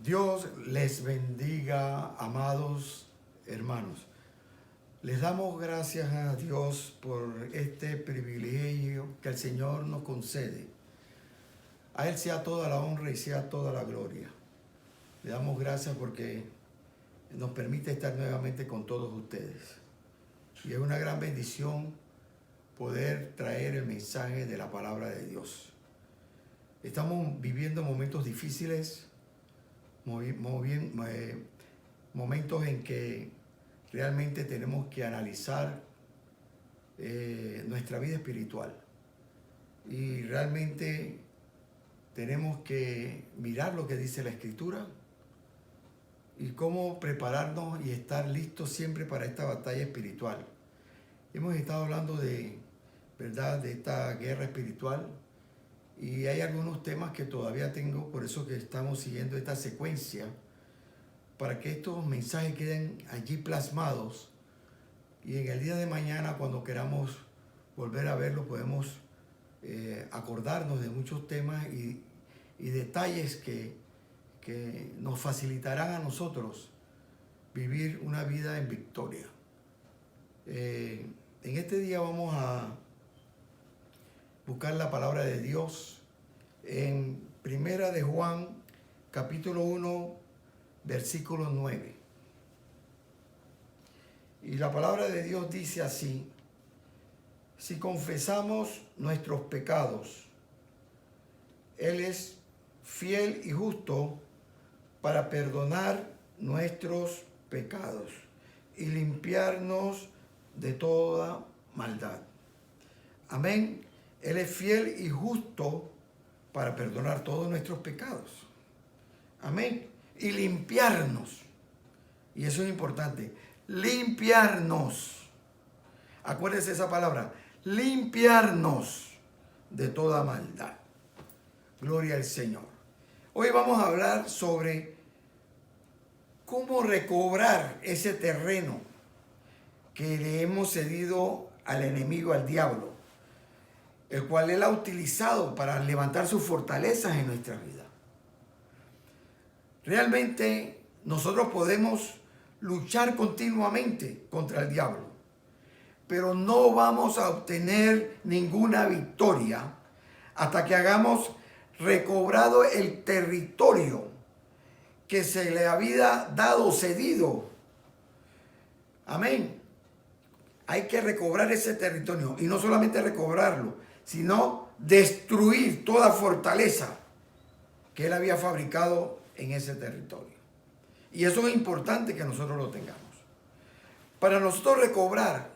Dios les bendiga, amados hermanos. Les damos gracias a Dios por este privilegio que el Señor nos concede. A Él sea toda la honra y sea toda la gloria. Le damos gracias porque nos permite estar nuevamente con todos ustedes. Y es una gran bendición poder traer el mensaje de la palabra de Dios. Estamos viviendo momentos difíciles, momentos en que realmente tenemos que analizar nuestra vida espiritual y realmente tenemos que mirar lo que dice la Escritura y cómo prepararnos y estar listos siempre para esta batalla espiritual. Hemos estado hablando de esta guerra espiritual y hay algunos temas que todavía tengo, por eso que estamos siguiendo esta secuencia, para que estos mensajes queden allí plasmados y en el día de mañana, cuando queramos volver a verlo, podemos acordarnos de muchos temas y detalles que nos facilitarán a nosotros vivir una vida en victoria. En este día vamos a buscar la palabra de Dios en Primera de Juan, capítulo 1, versículo 9. Y la palabra de Dios dice así: si confesamos nuestros pecados, Él es fiel y justo para perdonar nuestros pecados y limpiarnos de toda maldad. Amén. Él es fiel y justo para perdonar todos nuestros pecados. Amén. Y limpiarnos. Y eso es importante. Limpiarnos. Acuérdense esa palabra. Limpiarnos de toda maldad. Gloria al Señor. Hoy vamos a hablar sobre cómo recobrar ese terreno que le hemos cedido al enemigo, al diablo, el cual Él ha utilizado para levantar sus fortalezas en nuestra vida. Realmente nosotros podemos luchar continuamente contra el diablo, pero no vamos a obtener ninguna victoria hasta que hayamos recobrado el territorio que se le había dado, cedido. Amén. Hay que recobrar ese territorio y no solamente recobrarlo, sino destruir toda fortaleza que él había fabricado en ese territorio. Y eso es importante que nosotros lo tengamos. Para nosotros recobrar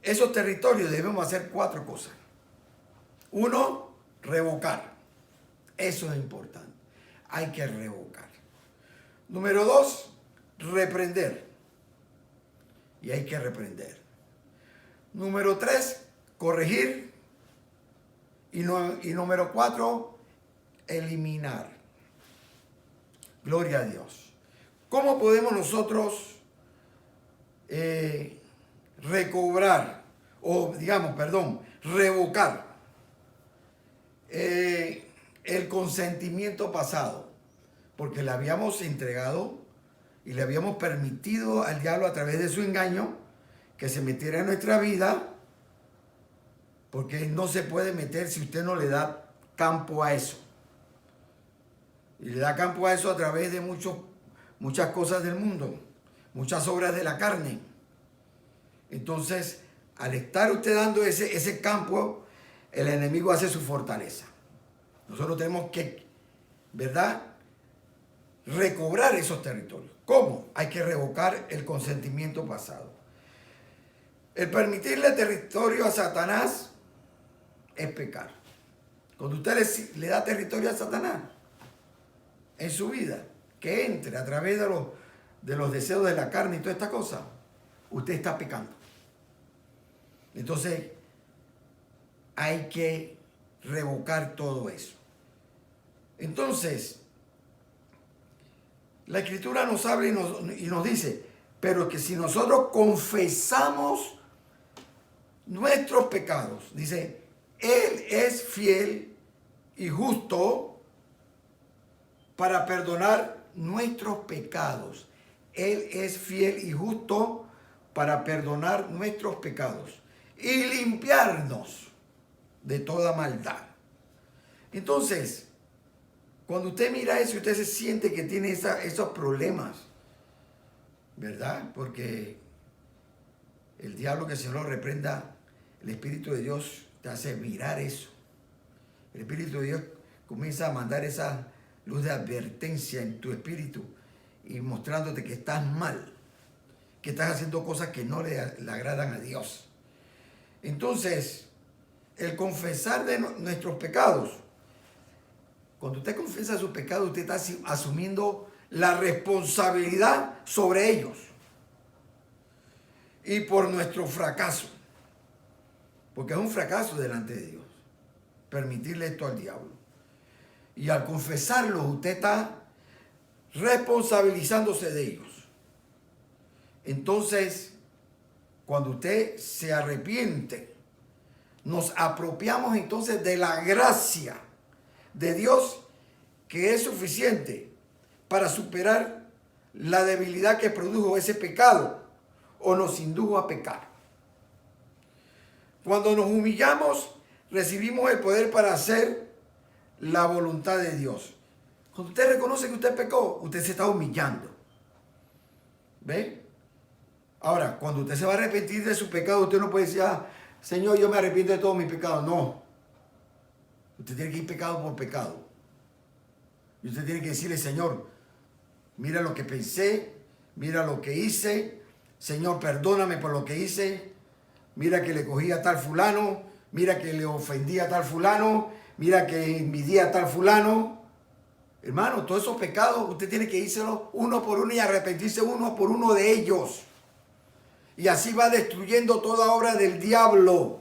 esos territorios debemos hacer 4 cosas. 1, revocar. Eso es importante. Hay que revocar. Número 2, reprender. Y hay que reprender. Número 3, corregir. Y número 4, eliminar. Gloria a Dios. ¿Cómo podemos nosotros recobrar revocar el consentimiento pasado? Porque le habíamos entregado y le habíamos permitido al diablo, a través de su engaño, que se metiera en nuestra vida, porque no se puede meter si usted no le da campo a eso. Y le da campo a eso a través de muchas cosas del mundo, muchas obras de la carne. Entonces, al estar usted dando ese campo, el enemigo hace su fortaleza. Nosotros tenemos que, recobrar esos territorios. ¿Cómo? Hay que revocar el consentimiento pasado. El permitirle territorio a Satanás es pecar. Cuando usted le da territorio a Satanás en su vida, que entre a través de los deseos de la carne y toda esta cosa, usted está pecando. Entonces, hay que revocar todo eso. Entonces, la Escritura nos habla y nos dice, pero que si nosotros confesamos nuestros pecados, dice, Él es fiel y justo para perdonar nuestros pecados. Él es fiel y justo para perdonar nuestros pecados y limpiarnos de toda maldad. Entonces, cuando usted mira eso, usted se siente que tiene esos problemas, ¿verdad? Porque el diablo, que el Señor lo reprenda, el Espíritu de Dios te hace mirar eso. El Espíritu de Dios comienza a mandar esa luz de advertencia en tu espíritu y mostrándote que estás mal, que estás haciendo cosas que no le agradan a Dios. Entonces, el confesar de nuestros pecados, cuando usted confiesa sus pecados, usted está asumiendo la responsabilidad sobre ellos y por nuestro fracaso, porque es un fracaso delante de Dios permitirle esto al diablo. Y al confesarlo, usted está responsabilizándose de ellos. Entonces, cuando usted se arrepiente, nos apropiamos entonces de la gracia de Dios, que es suficiente para superar la debilidad que produjo ese pecado o nos indujo a pecar. Cuando nos humillamos, recibimos el poder para hacer la voluntad de Dios. Cuando usted reconoce que usted pecó, usted se está humillando. ¿Ve? Ahora, cuando usted se va a arrepentir de su pecado, usted no puede decir, Señor, yo me arrepiento de todos mis pecados. No. Usted tiene que ir pecado por pecado. Y usted tiene que decirle, Señor, mira lo que pensé, mira lo que hice. Señor, perdóname por lo que hice. Mira que le cogí a tal fulano. Mira que le ofendí a tal fulano. Mira que envidié a tal fulano. Hermano, todos esos pecados usted tiene que irselos uno por uno y arrepentirse uno por uno de ellos. Y así va destruyendo toda obra del diablo.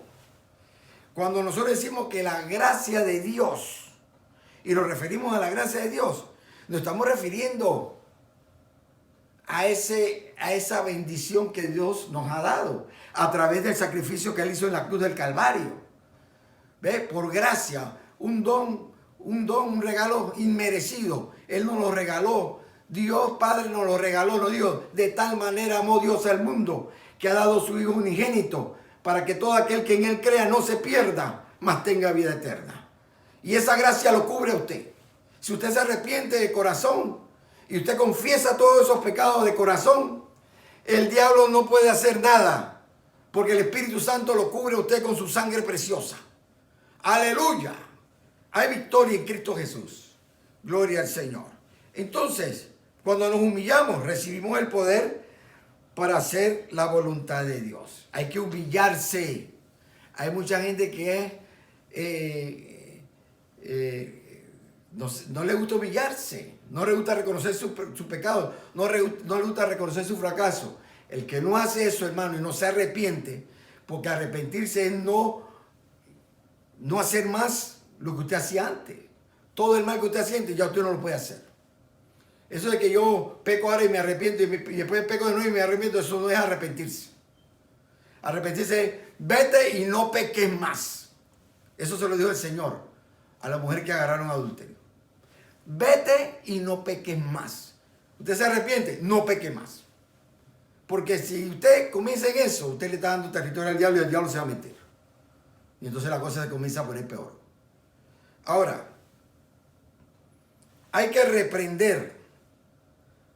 Cuando nosotros decimos que la gracia de Dios, y nos referimos a la gracia de Dios, nos estamos refiriendo a esa bendición que Dios nos ha dado a través del sacrificio que Él hizo en la cruz del Calvario. ¿Ve? Por gracia, un don, un regalo inmerecido. Él nos lo regaló. Dios Padre nos lo regaló, nos dijo, de tal manera amó Dios al mundo, que ha dado su Hijo unigénito, para que todo aquel que en Él crea no se pierda, mas tenga vida eterna. Y esa gracia lo cubre a usted. Si usted se arrepiente de corazón y usted confiesa todos esos pecados de corazón, el diablo no puede hacer nada, porque el Espíritu Santo lo cubre a usted con su sangre preciosa. Aleluya. Hay victoria en Cristo Jesús. Gloria al Señor. Entonces, cuando nos humillamos, recibimos el poder para hacer la voluntad de Dios. Hay que humillarse. Hay mucha gente que no le gusta humillarse, no le gusta reconocer su pecado, no le gusta reconocer su fracaso. El que no hace eso, hermano, y no se arrepiente, porque arrepentirse es no hacer más lo que usted hacía antes. Todo el mal que usted hacía antes, ya usted no lo puede hacer. Eso de que yo peco ahora y me arrepiento y después peco de nuevo y me arrepiento, eso no es arrepentirse. Arrepentirse es, vete y no peques más. Eso se lo dijo el Señor a la mujer que agarraron adulterio. Vete y no peques más. Usted se arrepiente, no peque más. Porque si usted comienza en eso, usted le está dando territorio al diablo y el diablo se va a meter. Y entonces la cosa se comienza a poner peor. Ahora, hay que reprender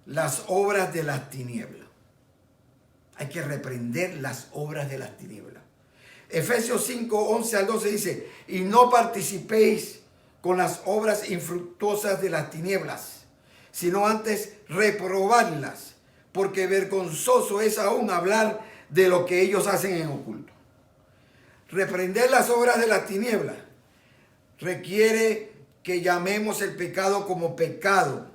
las obras de las tinieblas. Hay que reprender las obras de las tinieblas. Efesios 5, 11 al 12 dice, y no participéis con las obras infructuosas de las tinieblas, sino antes reprobadlas, porque vergonzoso es aún hablar de lo que ellos hacen en oculto. Reprender las obras de las tinieblas requiere que llamemos el pecado como pecado.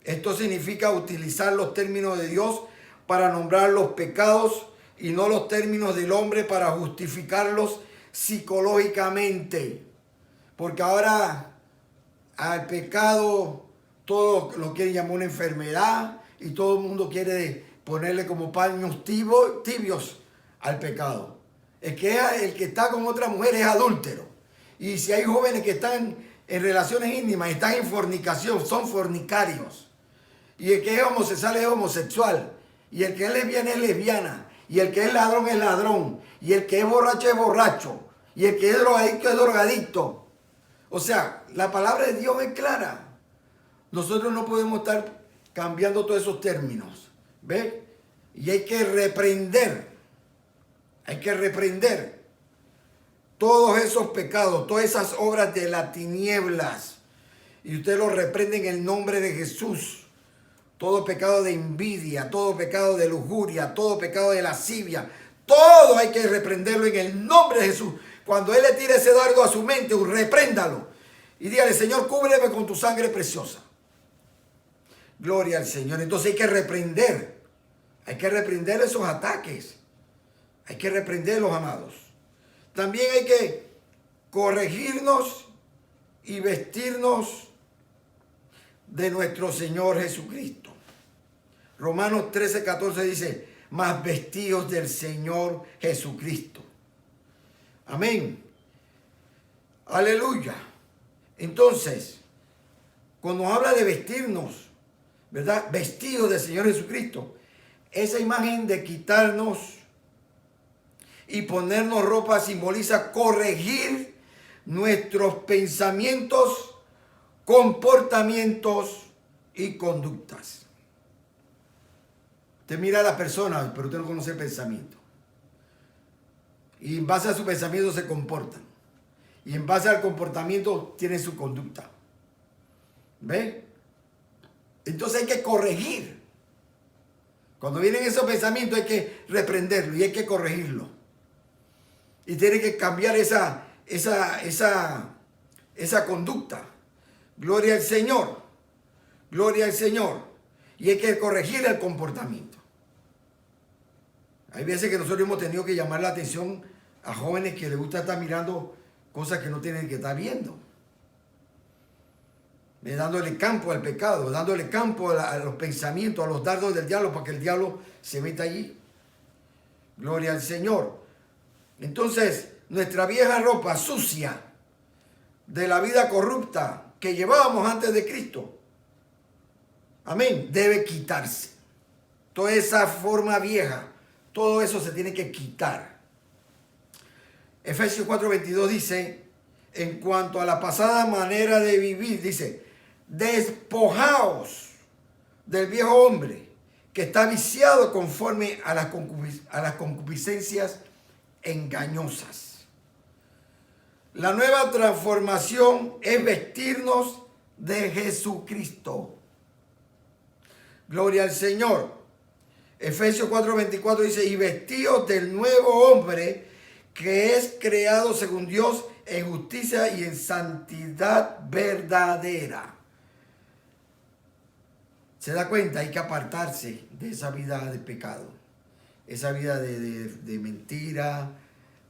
Esto significa utilizar los términos de Dios para nombrar los pecados y no los términos del hombre para justificarlos psicológicamente. Porque ahora al pecado todo lo quieren llamar una enfermedad y todo el mundo quiere ponerle como paños tibios al pecado. El que está con otra mujer es adúltero. Y si hay jóvenes que están en relaciones íntimas, están en fornicación, son fornicarios. Y el que es homosexual es homosexual. Y el que es lesbiana es lesbiana. Y el que es ladrón. Y el que es borracho. Y el que es drogadicto es drogadicto. O sea, la palabra de Dios es clara. Nosotros no podemos estar cambiando todos esos términos. ¿Ves? Y hay que reprender. Hay que reprender todos esos pecados, todas esas obras de las tinieblas. Y usted los reprende en el nombre de Jesús. Todo pecado de envidia, todo pecado de lujuria, todo pecado de lascivia. Todo hay que reprenderlo en el nombre de Jesús. Cuando Él le tire ese dardo a su mente, repréndalo. Y dígale, Señor, cúbreme con tu sangre preciosa. Gloria al Señor. Entonces hay que reprender. Hay que reprender esos ataques. Hay que reprenderlos, amados. También hay que corregirnos y vestirnos de nuestro Señor Jesucristo. Romanos 13:14 dice, mas vestidos del Señor Jesucristo. Amén. Aleluya. Entonces, cuando habla de vestirnos, ¿verdad? Vestidos del Señor Jesucristo, esa imagen de quitarnos y ponernos ropa simboliza corregir nuestros pensamientos, comportamientos y conductas. Usted mira a la persona, pero usted no conoce el pensamiento. Y en base a su pensamiento se comportan. Y en base al comportamiento tienen su conducta. ¿Ve? Entonces hay que corregir. Cuando vienen esos pensamientos hay que reprenderlo y hay que corregirlo. Y tiene que cambiar esa conducta. Gloria al Señor. Gloria al Señor. Y hay que corregir el comportamiento. Hay veces que nosotros hemos tenido que llamar la atención a jóvenes que les gusta estar mirando cosas que no tienen que estar viendo. Dándole campo al pecado, dándole campo a los pensamientos, a los dardos del diablo, para que el diablo se meta allí. Gloria al Señor. Entonces, nuestra vieja ropa sucia de la vida corrupta que llevábamos antes de Cristo, amén, debe quitarse. Toda esa forma vieja, todo eso se tiene que quitar. Efesios 4:22 dice, en cuanto a la pasada manera de vivir, dice, despojaos del viejo hombre que está viciado conforme a las concupiscencias engañosas. La nueva transformación es vestirnos de Jesucristo. Gloria al Señor. Efesios 4:24 dice, y vestidos del nuevo hombre que es creado según Dios en justicia y en santidad verdadera. ¿Se da cuenta? Hay que apartarse de esa vida de pecado. Esa vida de mentira,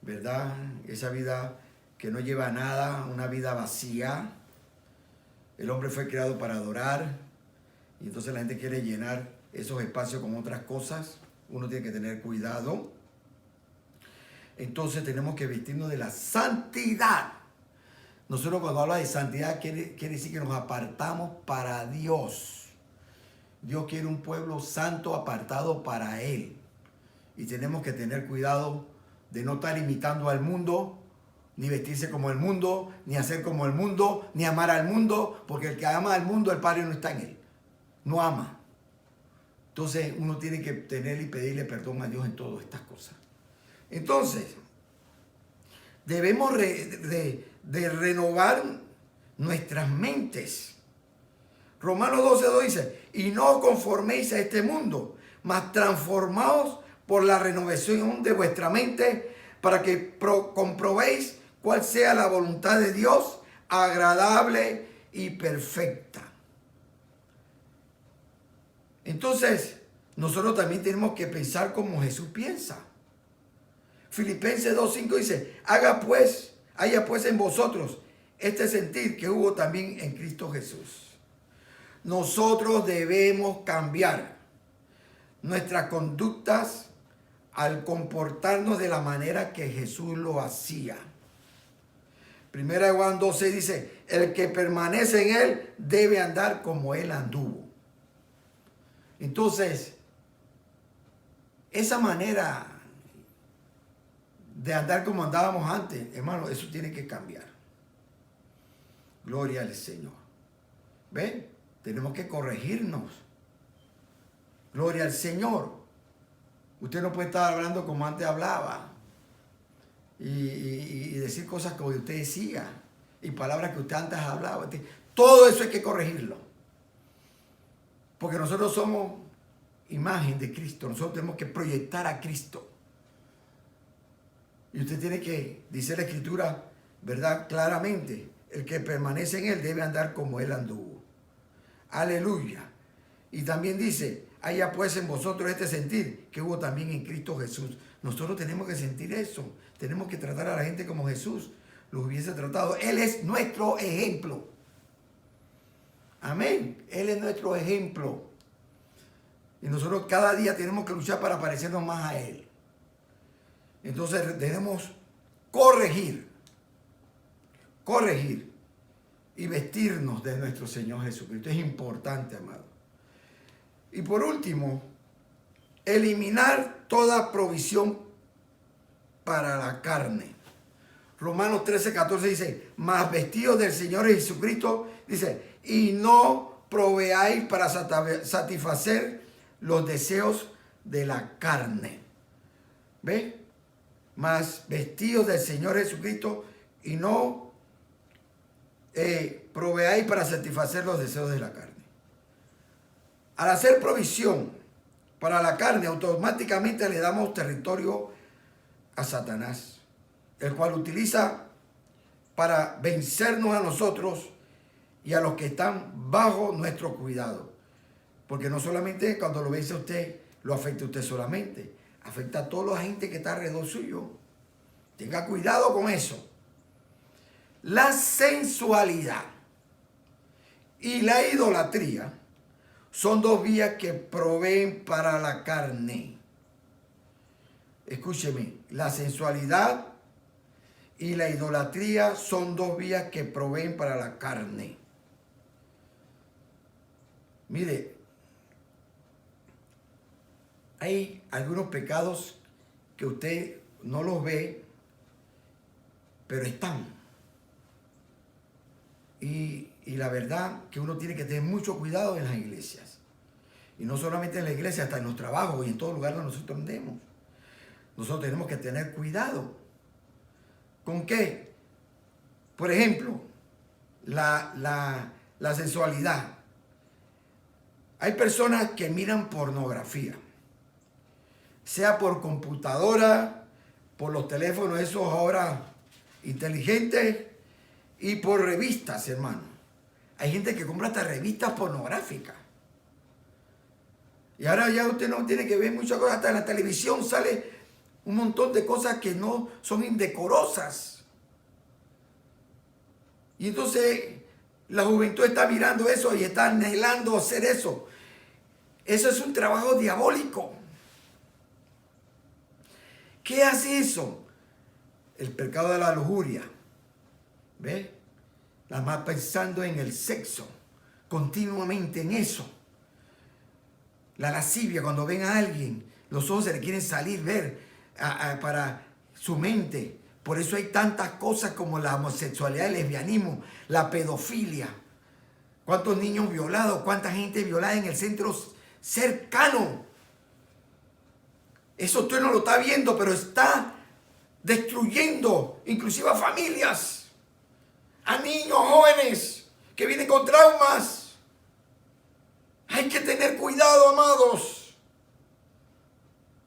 ¿verdad? Esa vida que no lleva a nada, una vida vacía. El hombre fue creado para adorar y entonces la gente quiere llenar esos espacios con otras cosas. Uno tiene que tener cuidado. Entonces tenemos que vestirnos de la santidad. Nosotros cuando habla de santidad quiere decir que nos apartamos para Dios. Dios quiere un pueblo santo apartado para Él. Y tenemos que tener cuidado de no estar imitando al mundo, ni vestirse como el mundo, ni hacer como el mundo, ni amar al mundo, porque el que ama al mundo, el Padre no está en él. No ama. Entonces uno tiene que tener y pedirle perdón a Dios en todas estas cosas. Entonces, debemos de renovar nuestras mentes. Romanos 12:2 dice, y no os conforméis a este mundo, mas transformaos por la renovación de vuestra mente, para que comprobéis cuál sea la voluntad de Dios, agradable y perfecta. Entonces, nosotros también tenemos que pensar como Jesús piensa. Filipenses 2:5 dice, haya pues en vosotros este sentir que hubo también en Cristo Jesús. Nosotros debemos cambiar nuestras conductas al comportarnos de la manera que Jesús lo hacía. Primera de Juan 12 dice, el que permanece en él debe andar como él anduvo. Entonces, esa manera de andar como andábamos antes, hermano, eso tiene que cambiar. Gloria al Señor. ¿Ven? Tenemos que corregirnos. Gloria al Señor. Usted no puede estar hablando como antes hablaba. Y decir cosas que usted decía. Y palabras que usted antes hablaba. Todo eso hay que corregirlo. Porque nosotros somos imagen de Cristo. Nosotros tenemos que proyectar a Cristo. Y usted tiene que, dice la Escritura, ¿verdad? Claramente, el que permanece en él debe andar como él anduvo. Aleluya. Y también dice, haya pues en vosotros este sentir que hubo también en Cristo Jesús. Nosotros tenemos que sentir eso. Tenemos que tratar a la gente como Jesús los hubiese tratado. Él es nuestro ejemplo. Amén. Él es nuestro ejemplo. Y nosotros cada día tenemos que luchar para parecernos más a Él. Entonces debemos corregir y vestirnos de nuestro Señor Jesucristo. Es importante, amado. Y por último, eliminar toda provisión para la carne. Romanos 13:14 dice, mas vestidos del Señor Jesucristo, dice, y no proveáis para satisfacer los deseos de la carne. ¿Ve? Mas vestidos del Señor Jesucristo y no proveáis para satisfacer los deseos de la carne. Al hacer provisión para la carne, automáticamente le damos territorio a Satanás, el cual utiliza para vencernos a nosotros y a los que están bajo nuestro cuidado. Porque no solamente cuando lo vence a usted, lo afecta a usted solamente, afecta a toda la gente que está alrededor suyo. Tenga cuidado con eso. La sensualidad y la idolatría son dos vías que proveen para la carne. Escúcheme, la sensualidad y la idolatría son dos vías que proveen para la carne. Mire, hay algunos pecados que usted no los ve, pero están. Y la verdad que uno tiene que tener mucho cuidado en las iglesias. Y no solamente en la iglesia, hasta en los trabajos y en todo lugar donde nosotros andemos. Nosotros tenemos que tener cuidado. ¿Con qué? Por ejemplo, la sensualidad. Hay personas que miran pornografía, sea por computadora, por los teléfonos esos ahora inteligentes y por revistas, hermano. Hay gente que compra hasta revistas pornográficas. Y ahora ya usted no tiene que ver muchas cosas, hasta en la televisión sale un montón de cosas que no son indecorosas. Y entonces la juventud está mirando eso y está anhelando hacer eso. Eso es un trabajo diabólico. ¿Qué hace eso? El pecado de la lujuria. ¿Ve? Nada más pensando en el sexo, continuamente en eso. La lascivia, cuando ven a alguien, los ojos se le quieren salir, ver para su mente. Por eso hay tantas cosas como la homosexualidad, el lesbianismo, la pedofilia. ¿Cuántos niños violados? ¿Cuánta gente violada en el centro cercano? Eso usted no lo está viendo, pero está destruyendo inclusive a familias, a niños jóvenes que vienen con traumas. Hay que tener cuidado, amados.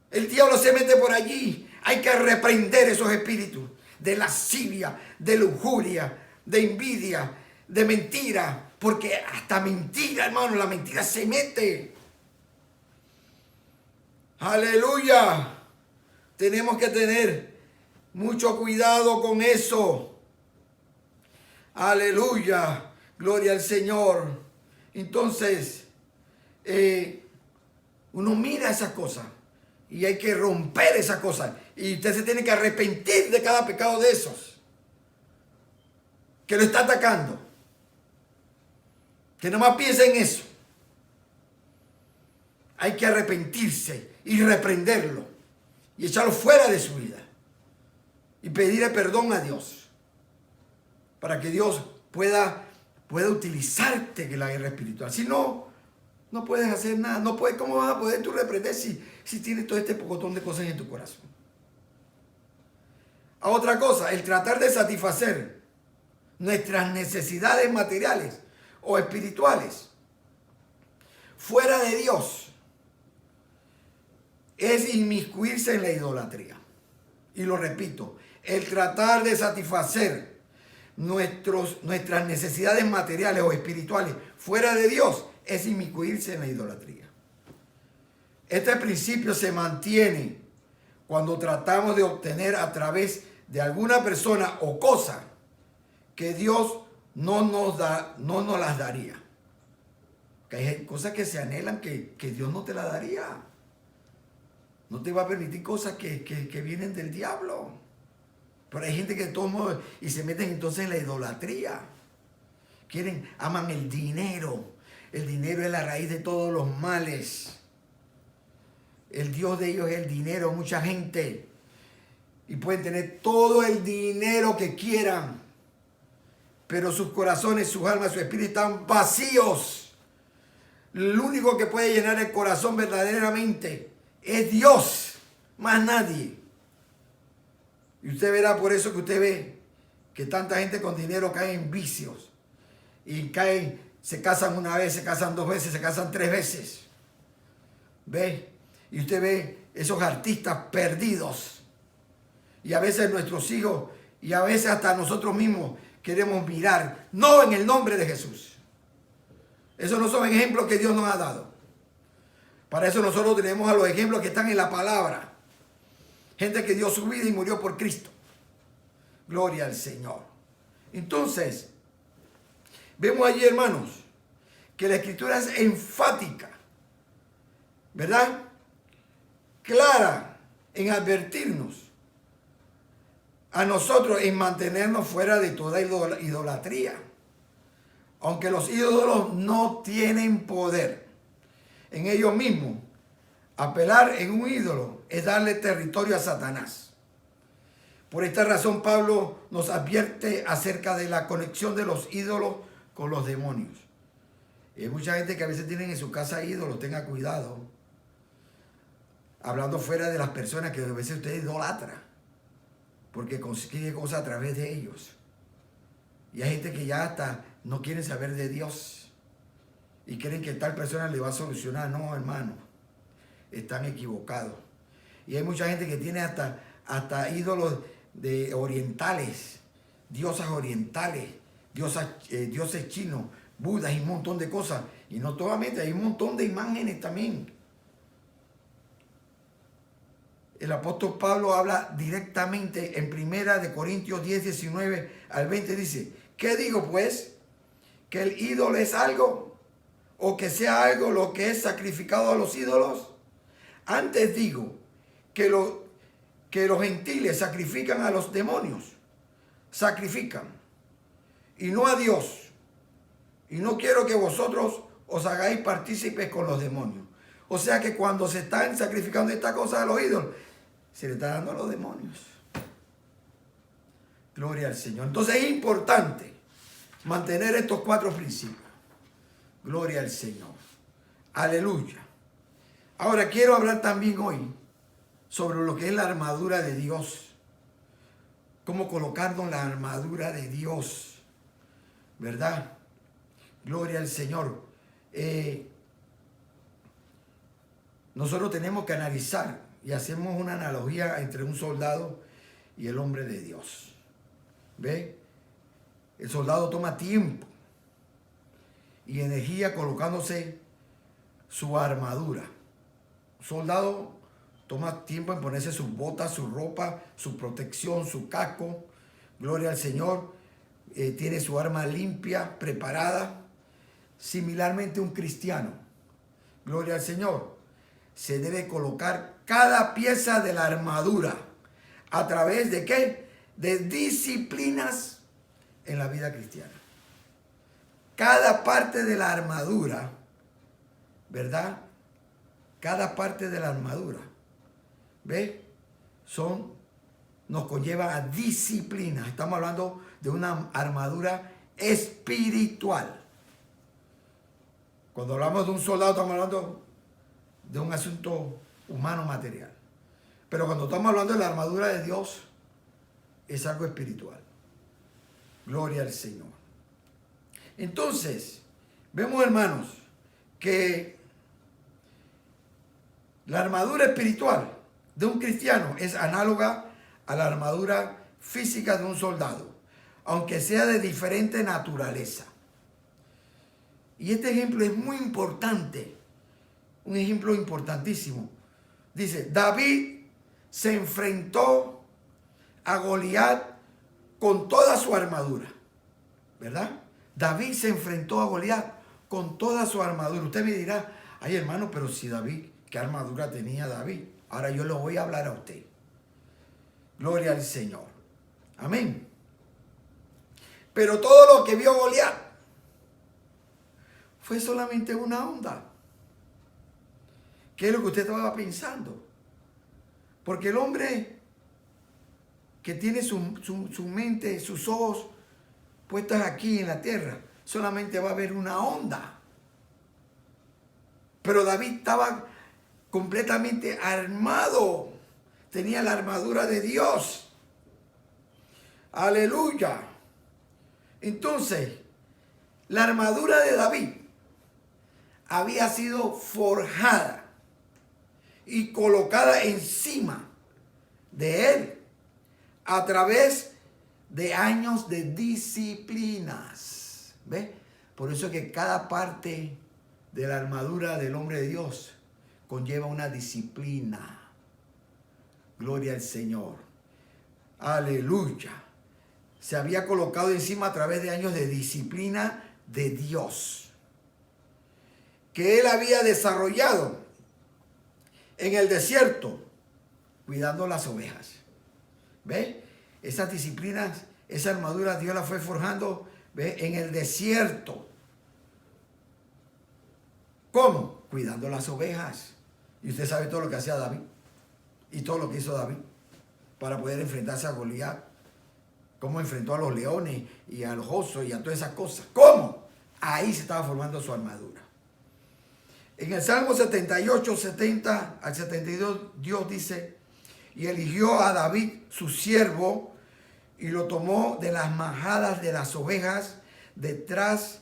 El diablo se mete por allí. Hay que reprender esos espíritus de lascivia, de lujuria, de envidia, de mentira. Porque hasta mentira, hermano, la mentira se mete. Aleluya. Tenemos que tener mucho cuidado con eso. Aleluya. Gloria al Señor. Entonces, uno mira esas cosas y hay que romper esas cosas. Y usted se tiene que arrepentir de cada pecado de esos. que lo está atacando, que nomás piensa en eso. Hay que arrepentirse y reprenderlo y echarlo fuera de su vida y pedirle perdón a Dios para que Dios pueda utilizarte en la guerra espiritual. Si no, no puedes hacer nada. No puedes, ¿cómo vas a poder tú reprender si tienes todo este pocotón de cosas en tu corazón? A otra cosa, el tratar de satisfacer nuestras necesidades materiales o espirituales fuera de Dios es inmiscuirse en la idolatría. Y lo repito, el tratar de satisfacer nuestras necesidades materiales o espirituales fuera de Dios es inmiscuirse en la idolatría. Este principio se mantiene cuando tratamos de obtener a través de alguna persona o cosa que Dios no nos las daría. Que hay cosas que se anhelan que Dios no te las daría. No te va a permitir cosas que vienen del diablo. Pero hay gente que de todos modos y se meten entonces en la idolatría. Aman el dinero. El dinero es la raíz de todos los males. El Dios de ellos es el dinero. Mucha gente. Y pueden tener todo el dinero que quieran. Pero sus corazones, sus almas, su espíritu están vacíos. Lo único que puede llenar el corazón verdaderamente es Dios, más nadie. Y usted verá, por eso que usted ve que tanta gente con dinero cae en vicios. Y se casan una vez, se casan 2 veces, se casan 3 veces. ¿Ve? Y usted ve esos artistas perdidos. Y a veces nuestros hijos, y a veces hasta nosotros mismos, queremos mirar, no en el nombre de Jesús. Esos no son ejemplos que Dios nos ha dado. Para eso nosotros tenemos a los ejemplos que están en la palabra. Gente que dio su vida y murió por Cristo. Gloria al Señor. Entonces, vemos allí, hermanos, que la Escritura es enfática, ¿verdad? Clara en advertirnos a nosotros en mantenernos fuera de toda idolatría. Aunque los ídolos no tienen poder en ellos mismos, apelar en un ídolo es darle territorio a Satanás. Por esta razón Pablo nos advierte acerca de la conexión de los ídolos con los demonios. Y hay mucha gente que a veces tienen en su casa ídolos, tenga cuidado. Hablando fuera de las personas que a veces usted idolatra, porque consigue cosas a través de ellos. Y hay gente que ya hasta no quieren saber de Dios. Y creen que tal persona le va a solucionar. No, hermano. Están equivocados. Y hay mucha gente que tiene hasta ídolos de orientales. Diosas orientales. Dioses chinos. Budas y un montón de cosas. Y no solamente, hay un montón de imágenes también. El apóstol Pablo habla directamente en 1 Corintios 10, 19 al 20. Dice, ¿qué digo pues? ¿Que el ídolo es algo? ¿O que sea algo lo que es sacrificado a los ídolos? Antes digo que los gentiles sacrifican a los demonios. Sacrifican. Y no a Dios. Y no quiero que vosotros os hagáis partícipes con los demonios. O sea que cuando se están sacrificando esta cosa a los ídolos, se le está dando a los demonios. Gloria al Señor. Entonces es importante mantener estos 4 principios. Gloria al Señor. Aleluya. Ahora quiero hablar también hoy sobre lo que es la armadura de Dios. Cómo colocarnos la armadura de Dios. ¿Verdad? Gloria al Señor. Nosotros tenemos que analizar y hacemos una analogía entre un soldado y el hombre de Dios. ¿Ve? El soldado toma tiempo y energía colocándose su armadura. Un soldado toma tiempo en ponerse sus botas, su ropa, su protección, su casco. Gloria al Señor. Tiene su arma limpia, preparada. Similarmente un cristiano. Gloria al Señor. Se debe colocar cada pieza de la armadura. ¿A través de qué? De disciplinas en la vida cristiana. Cada parte de la armadura, ¿verdad? Cada parte de la armadura, ¿ves? Nos conlleva a disciplina. Estamos hablando de una armadura espiritual. Cuando hablamos de un soldado, estamos hablando de un asunto humano material. Pero cuando estamos hablando de la armadura de Dios, es algo espiritual. Gloria al Señor. Entonces, vemos, hermanos, que la armadura espiritual de un cristiano es análoga a la armadura física de un soldado, aunque sea de diferente naturaleza. Y este ejemplo es muy importante, un ejemplo importantísimo. Dice, David se enfrentó a Goliat con toda su armadura, ¿verdad? David se enfrentó a Goliat con toda su armadura. Usted me dirá, ay hermano, pero si David, ¿qué armadura tenía David? Ahora yo le voy a hablar a usted. Gloria al Señor. Amén. Pero todo lo que vio Goliat fue solamente una onda. ¿Qué es lo que usted estaba pensando? Porque el hombre que tiene su mente, sus ojos puestos aquí en la tierra, solamente va a ver una onda. Pero David estaba completamente armado. Tenía la armadura de Dios. Aleluya. Entonces, la armadura de David había sido forjada y colocada encima de él a través de años de disciplinas. ¿Ves? Por eso que cada parte de la armadura del hombre de Dios conlleva una disciplina. Gloria al Señor. Aleluya. Se había colocado encima a través de años de disciplina de Dios, que él había desarrollado en el desierto, cuidando las ovejas. ¿Ves? Esas disciplinas, esa armadura Dios la fue forjando, ¿ves? En el desierto. ¿Cómo? Cuidando las ovejas. Y usted sabe todo lo que hacía David. Y todo lo que hizo David para poder enfrentarse a Goliat. Cómo enfrentó a los leones y a los osos y a todas esas cosas. ¿Cómo? Ahí se estaba formando su armadura. En el Salmo 78, 70 al 72, Dios dice, y eligió a David, su siervo, y lo tomó de las majadas de las ovejas, detrás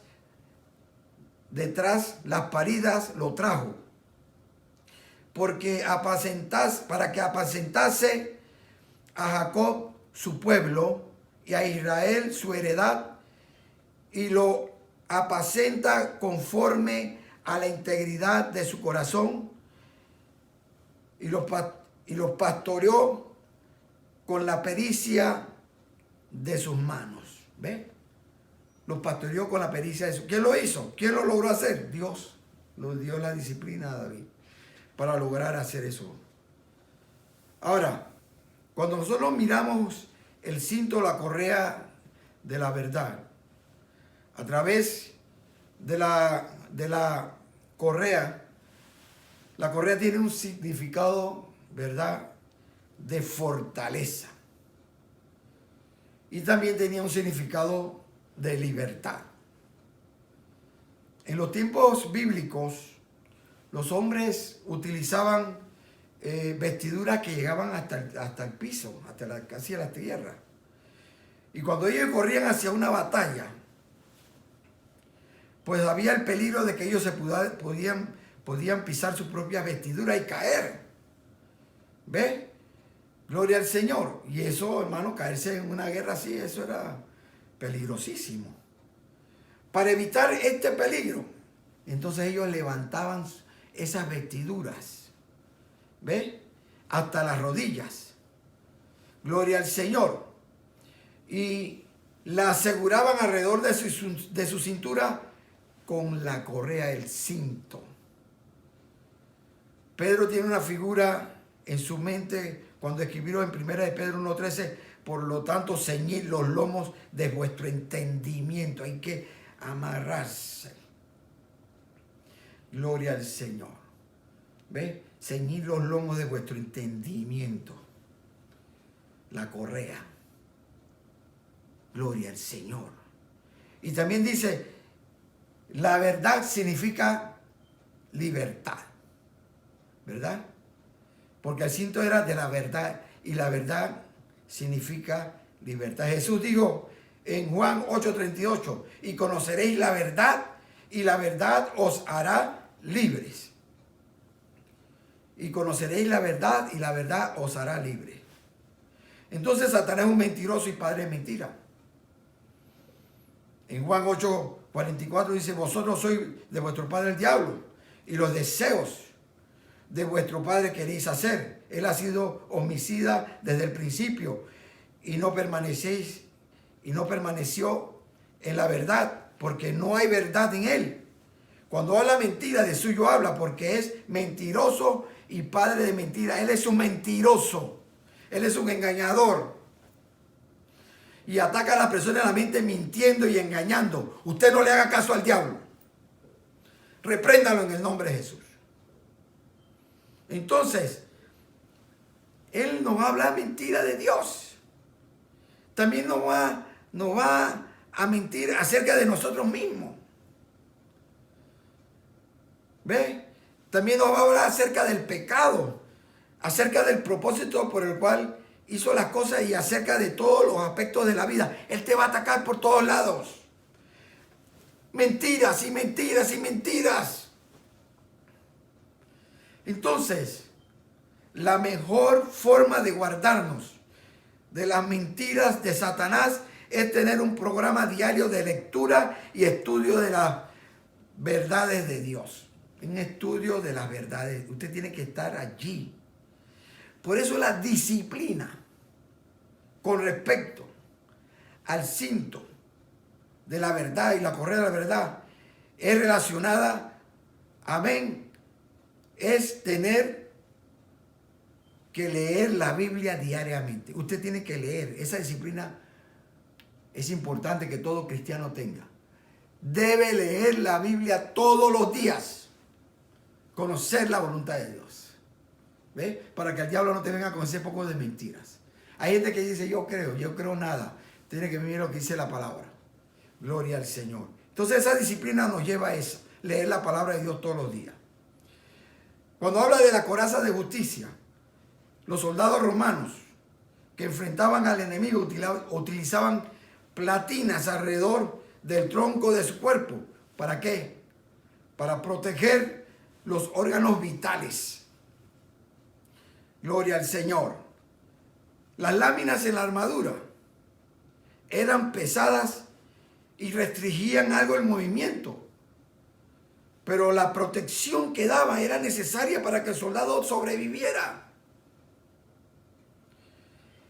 las paridas lo trajo, para que apacentase a Jacob su pueblo y a Israel su heredad, y lo apacenta conforme a la integridad de su corazón, y los pastoreó con la pericia de sus manos. ¿Ves? Los pastoreó con la pericia de sus... ¿Quién lo hizo? ¿Quién lo logró hacer? Dios. Lo dio la disciplina a David para lograr hacer eso. Ahora, cuando nosotros miramos el cinto, la correa de la verdad, a través de la correa, la correa tiene un significado, ¿verdad?, de fortaleza. Y también tenía un significado de libertad. En los tiempos bíblicos, los hombres utilizaban vestiduras que llegaban hasta el piso, casi a la tierra. Y cuando ellos corrían hacia una batalla, pues había el peligro de que ellos podían pisar sus propias vestiduras y caer. ¿Ves? Gloria al Señor. Y eso, hermano, caerse en una guerra así, eso era peligrosísimo. Para evitar este peligro, entonces ellos levantaban esas vestiduras, ¿ves?, hasta las rodillas. Gloria al Señor. Y la aseguraban alrededor de su cintura con la correa del cinto. Pedro tiene una figura en su mente cuando escribió en 1 de Pedro 1:13, Por lo tanto, ceñid los lomos de vuestro entendimiento. Hay que amarrarse. Gloria al Señor. ¿Ve? Ceñid los lomos de vuestro entendimiento. La correa. Gloria al Señor. Y también dice, la verdad significa libertad. ¿Verdad? Porque el cinto era de la verdad y la verdad significa libertad. Jesús dijo en Juan 8:38, y conoceréis la verdad y la verdad os hará libres. Y conoceréis la verdad y la verdad os hará libres. Entonces Satanás es un mentiroso y padre de mentira. En Juan 8:44 dice, vosotros sois de vuestro padre el diablo y los deseos de vuestro padre queréis hacer. Él ha sido homicida desde el principio y no permaneció en la verdad, porque no hay verdad en él. Cuando habla mentira, de suyo habla, porque es mentiroso y padre de mentira. Él es un mentiroso, él es un engañador y ataca a las personas en la mente mintiendo y engañando. Usted no le haga caso al diablo, repréndalo en el nombre de Jesús. Entonces, él nos va a hablar mentira de Dios. También nos va a mentir acerca de nosotros mismos. ¿Ve? También nos va a hablar acerca del pecado, acerca del propósito por el cual hizo las cosas y acerca de todos los aspectos de la vida. Él te va a atacar por todos lados. Mentiras y mentiras y mentiras. Entonces, la mejor forma de guardarnos de las mentiras de Satanás es tener un programa diario de lectura y estudio de las verdades de Dios. Un estudio de las verdades. Usted tiene que estar allí. Por eso la disciplina con respecto al cinto de la verdad y la correa de la verdad es relacionada, amén, es tener que leer la Biblia diariamente. Usted tiene que leer. Esa disciplina es importante que todo cristiano tenga. Debe leer la Biblia todos los días. Conocer la voluntad de Dios. ¿Ve? Para que el diablo no te venga con ese poco de mentiras. Hay gente que dice, yo creo nada. Tiene que vivir lo que dice la palabra. Gloria al Señor. Entonces esa disciplina nos lleva a eso. Leer la palabra de Dios todos los días. Cuando habla de la coraza de justicia, los soldados romanos que enfrentaban al enemigo utilizaban platinas alrededor del tronco de su cuerpo. ¿Para qué? Para proteger los órganos vitales. Gloria al Señor. Las láminas en la armadura eran pesadas y restringían algo el movimiento. Pero la protección que daba era necesaria para que el soldado sobreviviera.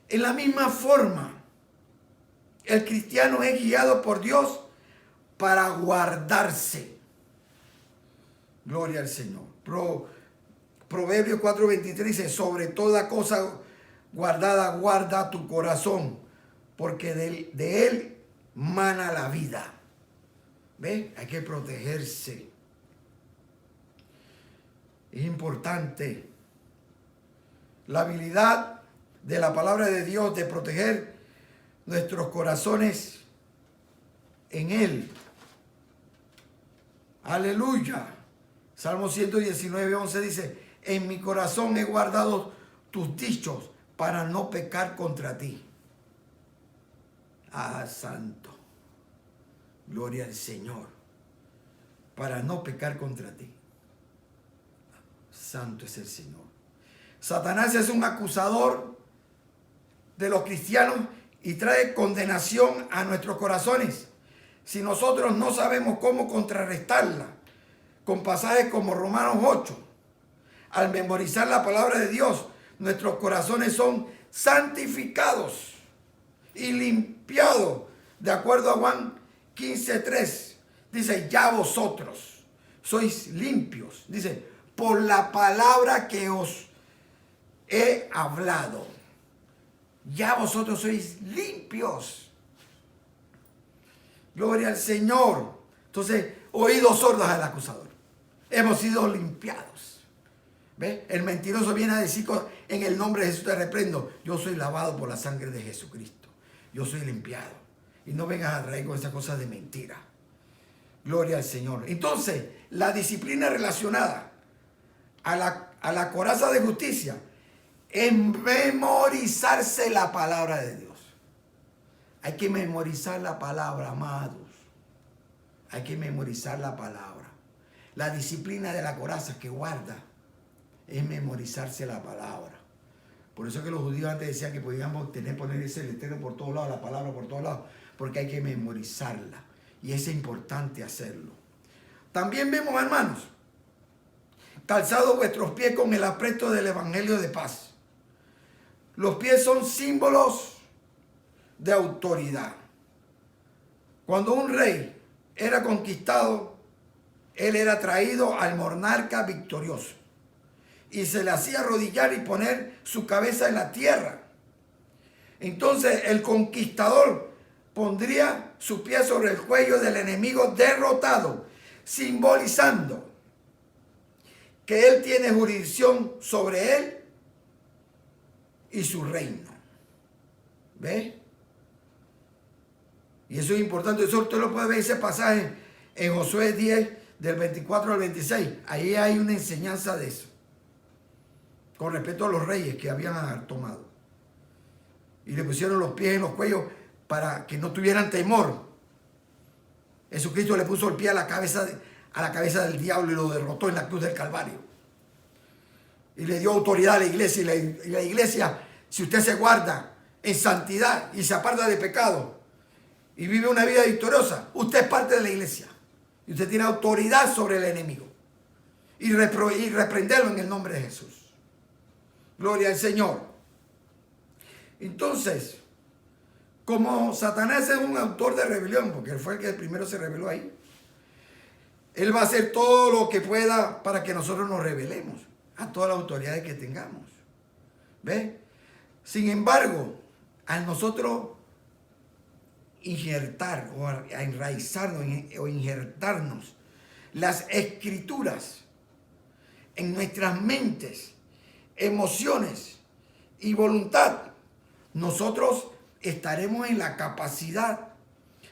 En la misma forma, el cristiano es guiado por Dios para guardarse. Gloria al Señor. Proverbios 4:23 dice, sobre toda cosa guardada, guarda tu corazón, porque de él mana la vida. ¿Ve? Hay que protegerse. Es importante la habilidad de la palabra de Dios de proteger nuestros corazones en Él. Aleluya. Salmo 119:11 dice, en mi corazón he guardado tus dichos para no pecar contra ti. Ah, santo. Gloria al Señor. Para no pecar contra ti. Santo es el Señor. Satanás es un acusador de los cristianos y trae condenación a nuestros corazones. Si nosotros no sabemos cómo contrarrestarla, con pasajes como Romanos 8, al memorizar la palabra de Dios, nuestros corazones son santificados y limpiados, de acuerdo a Juan 15:3. Dice, ya vosotros sois limpios. Dice, por la palabra que os he hablado. Ya vosotros sois limpios. Gloria al Señor. Entonces, oídos sordos al acusador. Hemos sido limpiados. ¿Ves? El mentiroso viene a decir, en el nombre de Jesús te reprendo. Yo soy lavado por la sangre de Jesucristo. Yo soy limpiado. Y no vengas a traer con esas cosas de mentira. Gloria al Señor. Entonces, la disciplina relacionada a la coraza de justicia es memorizarse la palabra de Dios. Hay que memorizar la palabra, amados. Hay que memorizar la palabra. La disciplina de la coraza que guarda es memorizarse la palabra. Por eso que los judíos antes decían que podíamos poner ese letrero por todos lados, la palabra por todos lados, porque hay que memorizarla. Y es importante hacerlo. También vemos, hermanos, calzados vuestros pies con el apresto del evangelio de paz. Los pies son símbolos de autoridad. Cuando un rey era conquistado, él era traído al monarca victorioso y se le hacía arrodillar y poner su cabeza en la tierra. Entonces el conquistador pondría su pie sobre el cuello del enemigo derrotado, simbolizando que él tiene jurisdicción sobre él y su reino. ¿Ves? Y eso es importante. Eso usted lo puede ver, ese pasaje en Josué 10, del 24 al 26. Ahí hay una enseñanza de eso, con respecto a los reyes que habían tomado. Y le pusieron los pies en los cuellos para que no tuvieran temor. Jesucristo le puso el pie a la cabeza del diablo y lo derrotó en la cruz del Calvario. Y le dio autoridad a la iglesia. Y la iglesia, si usted se guarda en santidad y se aparta de pecado y vive una vida victoriosa, usted es parte de la iglesia. Y usted tiene autoridad sobre el enemigo. Y reprenderlo en el nombre de Jesús. Gloria al Señor. Entonces, como Satanás es un autor de rebelión, porque él fue el que primero se rebeló ahí, él va a hacer todo lo que pueda para que nosotros nos rebelemos a todas las autoridades que tengamos. ¿Ves? Sin embargo, al nosotros injertar o a enraizarnos o injertarnos las escrituras en nuestras mentes, emociones y voluntad, nosotros estaremos en la capacidad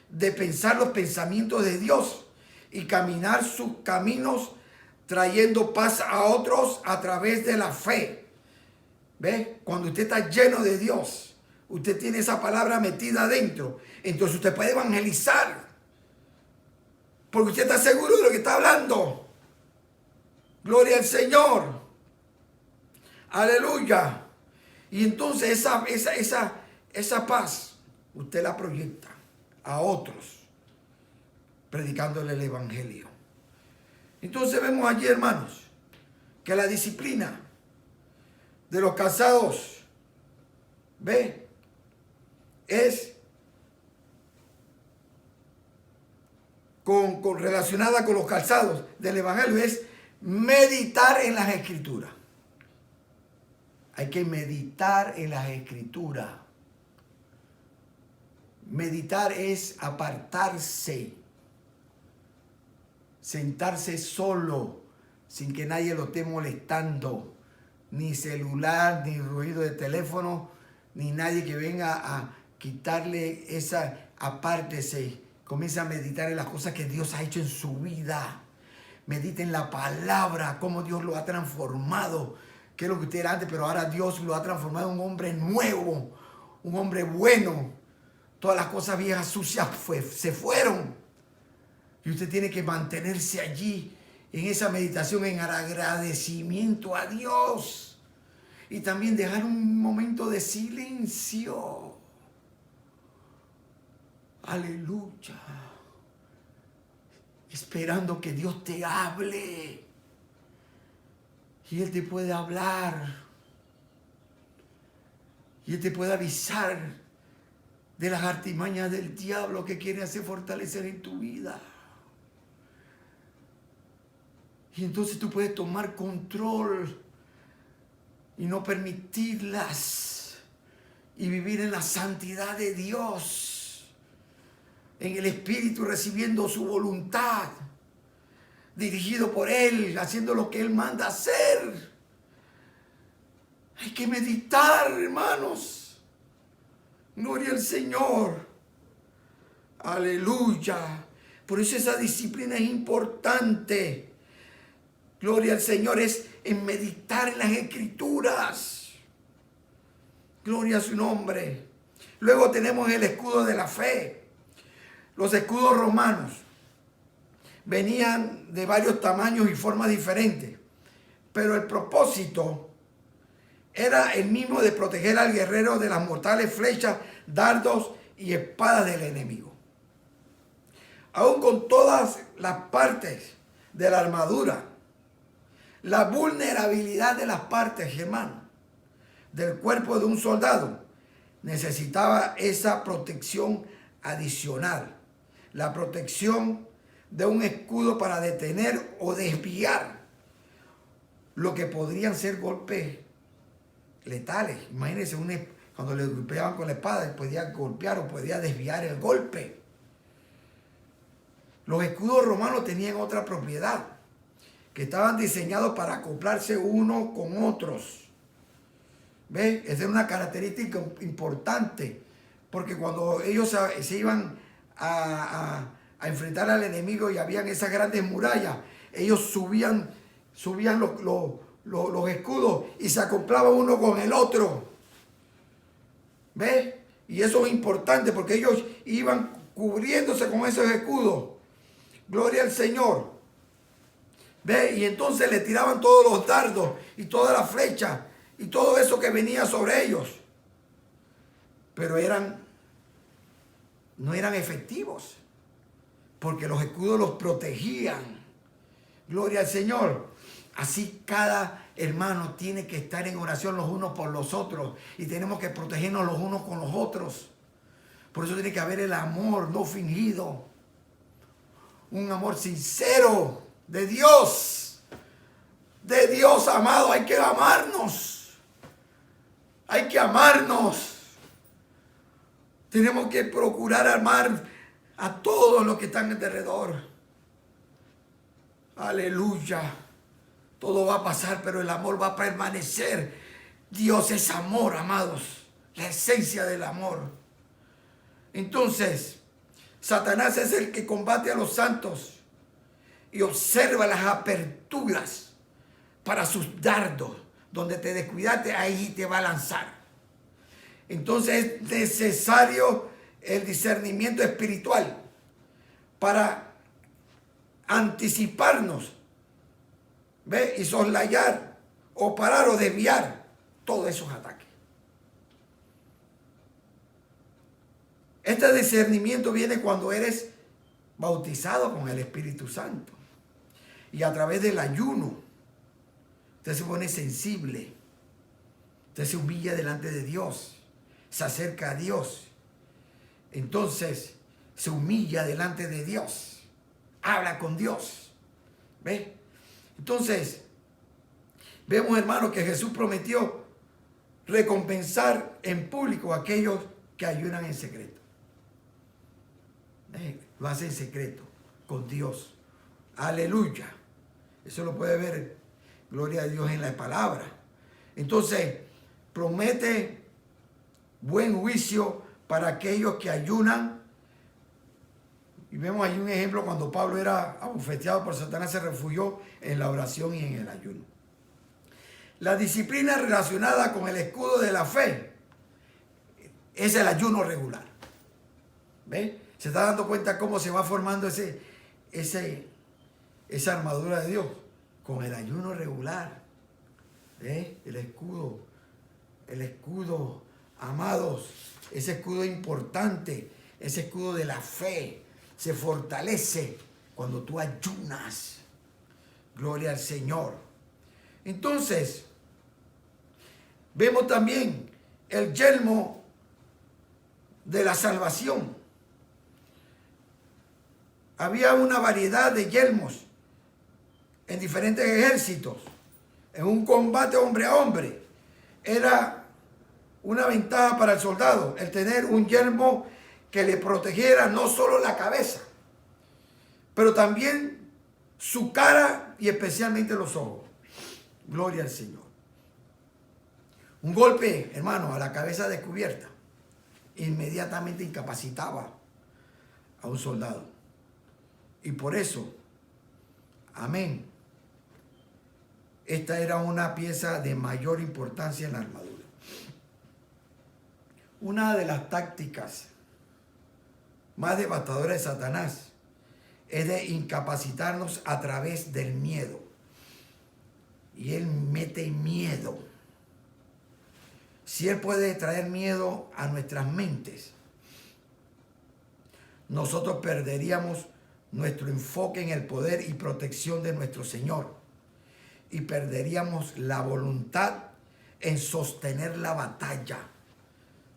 de pensar los pensamientos de Dios y caminar sus caminos, trayendo paz a otros a través de la fe. ¿Ves? Cuando usted está lleno de Dios, usted tiene esa palabra metida adentro, entonces usted puede evangelizar, porque usted está seguro de lo que está hablando. Gloria al Señor. Aleluya. Y entonces esa paz usted la proyecta a otros, predicándole el evangelio. Entonces vemos allí, hermanos, que la disciplina de los casados, ¿ve? Es relacionada con los calzados del evangelio, es meditar en las escrituras. Hay que meditar en las escrituras. Meditar es apartarse, sentarse solo, sin que nadie lo esté molestando, ni celular, ni ruido de teléfono, ni nadie que venga a quitarle esa. Apártese, comienza a meditar en las cosas que Dios ha hecho en su vida. Medite en la palabra, cómo Dios lo ha transformado, que es lo que usted era antes, pero ahora Dios lo ha transformado en un hombre nuevo, un hombre bueno. Todas las cosas viejas, sucias, se fueron. Y usted tiene que mantenerse allí, en esa meditación, en agradecimiento a Dios. Y también dejar un momento de silencio. Aleluya. Esperando que Dios te hable. Y Él te puede hablar. Y Él te puede avisar de las artimañas del diablo que quiere hacer fortalecer en tu vida. Y entonces tú puedes tomar control y no permitirlas y vivir en la santidad de Dios, en el Espíritu, recibiendo su voluntad, dirigido por Él, haciendo lo que Él manda hacer. Hay que meditar, hermanos. Gloria al Señor. Aleluya. Por eso esa disciplina es importante. Gloria al Señor, es en meditar en las Escrituras. Gloria a su nombre. Luego tenemos el escudo de la fe. Los escudos romanos venían de varios tamaños y formas diferentes, pero el propósito era el mismo, de proteger al guerrero de las mortales flechas, dardos y espadas del enemigo. Aún con todas las partes de la armadura, la vulnerabilidad de las partes, hermano, del cuerpo de un soldado necesitaba esa protección adicional. La protección de un escudo para detener o desviar lo que podrían ser golpes letales. Imagínense, cuando le golpeaban con la espada, podía golpear o podía desviar el golpe. Los escudos romanos tenían otra propiedad, que estaban diseñados para acoplarse unos con otros. ¿Ves? Esa es una característica importante, porque cuando ellos se iban a enfrentar al enemigo y habían esas grandes murallas, ellos subían los escudos y se acoplaban uno con el otro. ¿Ves? Y eso es importante porque ellos iban cubriéndose con esos escudos. Gloria al Señor. ¿Ves? Y entonces le tiraban todos los dardos y todas las flechas y todo eso que venía sobre ellos. Pero no eran efectivos, porque los escudos los protegían. Gloria al Señor. Así cada hermano tiene que estar en oración los unos por los otros, y tenemos que protegernos los unos con los otros. Por eso tiene que haber el amor no fingido, un amor sincero de Dios, amado. Hay que amarnos, hay que amarnos. Tenemos que procurar amar a todos los que están alrededor. Aleluya. Todo va a pasar, pero el amor va a permanecer. Dios es amor, amados. La esencia del amor. Entonces, Satanás es el que combate a los santos y observa las aperturas para sus dardos. Donde te descuidaste, ahí te va a lanzar. Entonces es necesario el discernimiento espiritual para anticiparnos, ¿ve? Y soslayar o parar o desviar todos esos ataques. Este discernimiento viene cuando eres bautizado con el Espíritu Santo, y a través del ayuno usted se pone sensible, usted se humilla delante de Dios, se acerca a Dios, entonces se humilla delante de Dios, habla con Dios. ¿Ve? Entonces vemos, hermanos, que Jesús prometió recompensar en público a aquellos que ayunan en secreto. Lo hace en secreto con Dios. Aleluya. Eso lo puede ver, gloria a Dios, en la palabra. Entonces promete buen juicio para aquellos que ayunan. Y vemos ahí un ejemplo cuando Pablo era abofeteado por Satanás, se refugió en la oración y en el ayuno. La disciplina relacionada con el escudo de la fe es el ayuno regular. ¿Ve? Se está dando cuenta cómo se va formando esa armadura de Dios con el ayuno regular. ¿Ve? El escudo, amados, ese escudo importante, ese escudo de la fe se fortalece cuando tú ayunas. Gloria al Señor. Entonces, vemos también el yelmo de la salvación. Había una variedad de yelmos en diferentes ejércitos. En un combate hombre a hombre, era una ventaja para el soldado, el tener un yelmo que le protegiera no solo la cabeza, pero también su cara y especialmente los ojos. Gloria al Señor. Un golpe, hermano, a la cabeza descubierta inmediatamente incapacitaba a un soldado. Y por eso, amén, esta era una pieza de mayor importancia en la armadura. Una de las tácticas más devastadoras de Satanás es de incapacitarnos a través del miedo. Y él mete miedo. Si él puede traer miedo a nuestras mentes, nosotros perderíamos nuestro enfoque en el poder y protección de nuestro Señor. Y perderíamos la voluntad en sostener la batalla.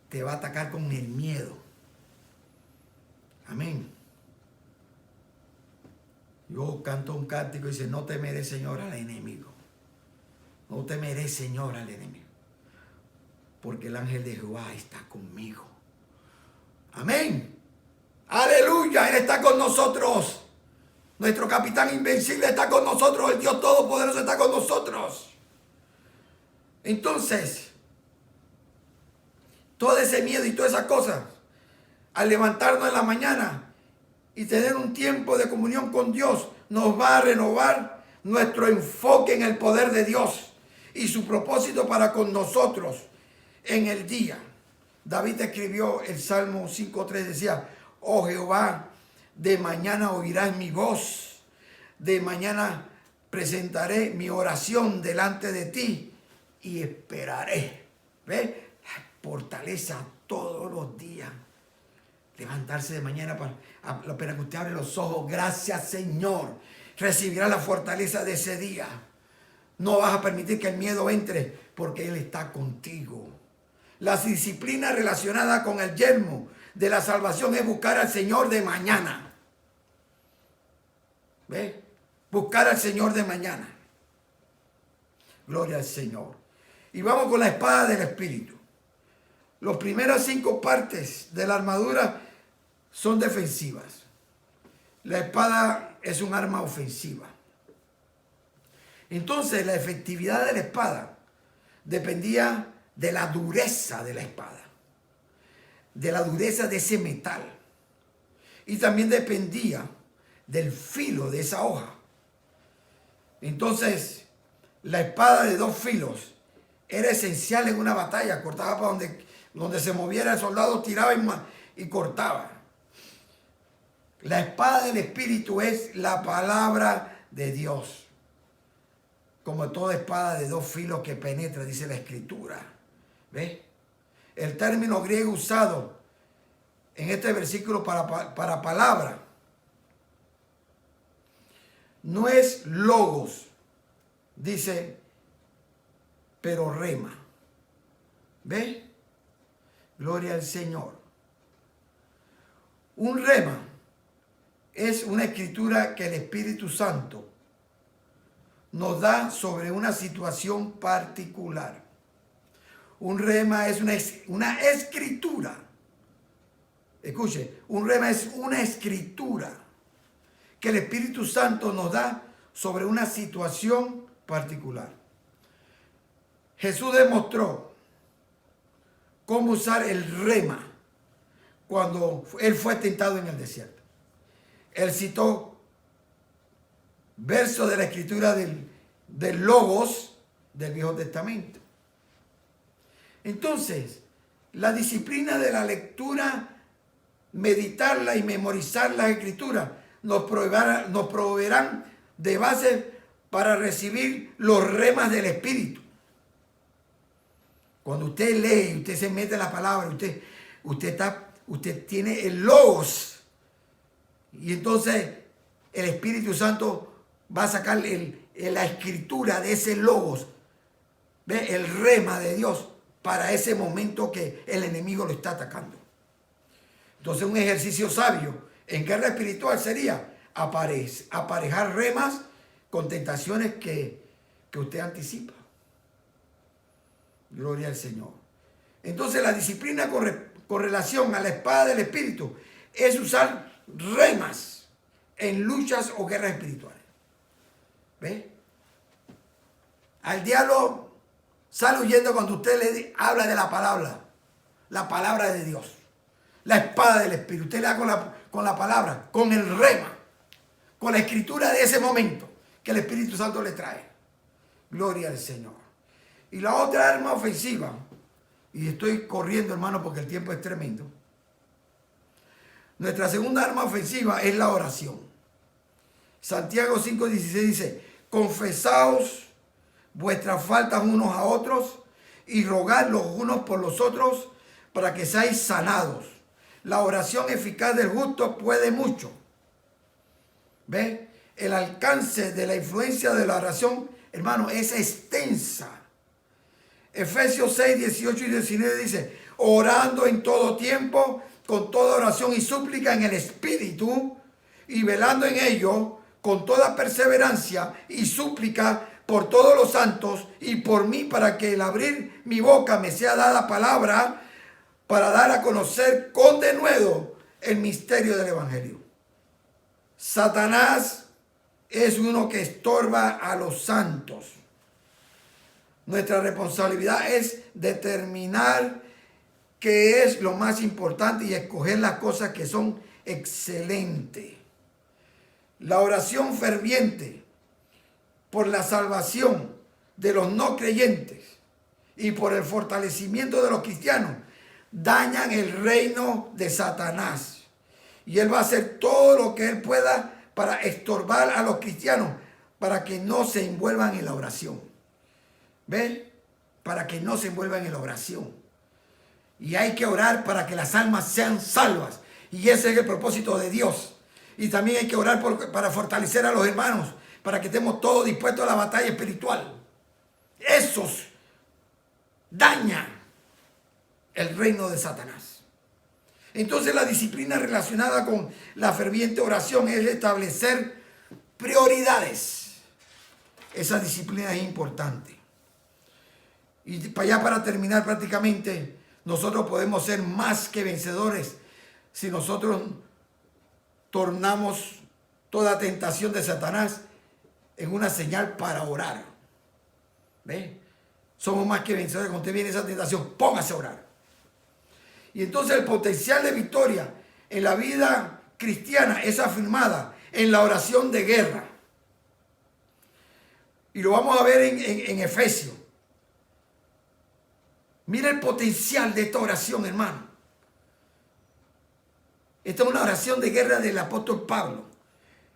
Te va a atacar con el miedo. Amén. Yo canto un cántico y dice, no temeré, Señor, al enemigo. No temeré, Señor, al enemigo. Porque el ángel de Jehová está conmigo. Amén. Aleluya, Él está con nosotros. Nuestro capitán invencible está con nosotros. El Dios Todopoderoso está con nosotros. Entonces, todo ese miedo y todas esas cosas, al levantarnos en la mañana y tener un tiempo de comunión con Dios, nos va a renovar nuestro enfoque en el poder de Dios y su propósito para con nosotros en el día. David escribió el Salmo 5:3, decía, oh Jehová, de mañana oirás mi voz, de mañana presentaré mi oración delante de ti y esperaré. ¿Ves? Fortaleza todos los días. Levantarse de mañana para que usted abre los ojos. Gracias, Señor. Recibirá la fortaleza de ese día. No vas a permitir que el miedo entre porque Él está contigo. Las disciplinas relacionadas con el yelmo de la salvación es buscar al Señor de mañana. ¿Ves? Buscar al Señor de mañana. Gloria al Señor. Y vamos con la espada del Espíritu. Las primeras 5 partes de la armadura son defensivas. La espada es un arma ofensiva. Entonces la efectividad de la espada dependía de la dureza de la espada, de la dureza de ese metal. Y también dependía del filo de esa hoja. Entonces, la espada de 2 filos era esencial en una batalla. Cortaba para donde se moviera el soldado, tiraba y cortaba. La espada del Espíritu es la palabra de Dios. Como toda espada de 2 filos que penetra, dice la Escritura. ¿Ves? El término griego usado en este versículo para palabra no es logos, dice, pero rema. ¿Ves? Gloria al Señor. Un rema es una escritura que el Espíritu Santo nos da sobre una situación particular. Un rema es una escritura. Escuche, un rema es una escritura que el Espíritu Santo nos da sobre una situación particular. Jesús demostró cómo usar el rema cuando Él fue tentado en el desierto. Él citó versos de la escritura del Logos del Viejo Testamento. Entonces, la disciplina de la lectura, meditarla y memorizar las escrituras nos proveerán de base para recibir los remas del Espíritu. Cuando usted lee, usted se mete en la palabra, usted tiene el Logos. Y entonces el Espíritu Santo va a sacar la escritura de ese Logos, ¿ve? El rema de Dios para ese momento que el enemigo lo está atacando. Entonces un ejercicio sabio en guerra espiritual sería aparejar remas con tentaciones que usted anticipa. Gloria al Señor. Entonces la disciplina con relación a la espada del Espíritu es usar remas en luchas o guerras espirituales. ¿Ve? Al diablo sale huyendo cuando usted le habla de la palabra de Dios, la espada del Espíritu. Usted le da con la palabra, con el rema, con la escritura de ese momento que el Espíritu Santo le trae. Gloria al Señor. Y la otra arma ofensiva, y estoy corriendo, hermano, porque el tiempo es tremendo. Nuestra segunda arma ofensiva es la oración. Santiago 5:16 dice: confesaos vuestras faltas unos a otros y rogad los unos por los otros para que seáis sanados. La oración eficaz del justo puede mucho. ¿Ve? El alcance de la influencia de la oración, hermano, es extensa. Efesios 6:18 y 19 dice: orando en todo tiempo, con toda oración y súplica en el Espíritu, y velando en ello con toda perseverancia y súplica por todos los santos y por mí, para que el abrir mi boca me sea dada palabra para dar a conocer con denuedo el misterio del Evangelio. Satanás es uno que estorba a los santos. Nuestra responsabilidad es determinar qué es lo más importante y escoger las cosas que son excelentes. La oración ferviente por la salvación de los no creyentes y por el fortalecimiento de los cristianos dañan el reino de Satanás. Y él va a hacer todo lo que él pueda para estorbar a los cristianos, para que no se envuelvan en la oración. ¿Ven? Para que no se envuelvan en la oración. Y hay que orar para que las almas sean salvas. Y ese es el propósito de Dios. Y también hay que orar para fortalecer a los hermanos, para que estemos todos dispuestos a la batalla espiritual. Esos dañan el reino de Satanás. Entonces la disciplina relacionada con la ferviente oración es establecer prioridades. Esa disciplina es importante. Y para terminar prácticamente, nosotros podemos ser más que vencedores si nosotros tornamos toda tentación de Satanás en una señal para orar. ¿Ve? Somos más que vencedores. Cuando usted viene esa tentación, póngase a orar. Y entonces el potencial de victoria en la vida cristiana es afirmada en la oración de guerra. Y lo vamos a ver en Efesios. Mira el potencial de esta oración, hermano. Esta es una oración de guerra del apóstol Pablo.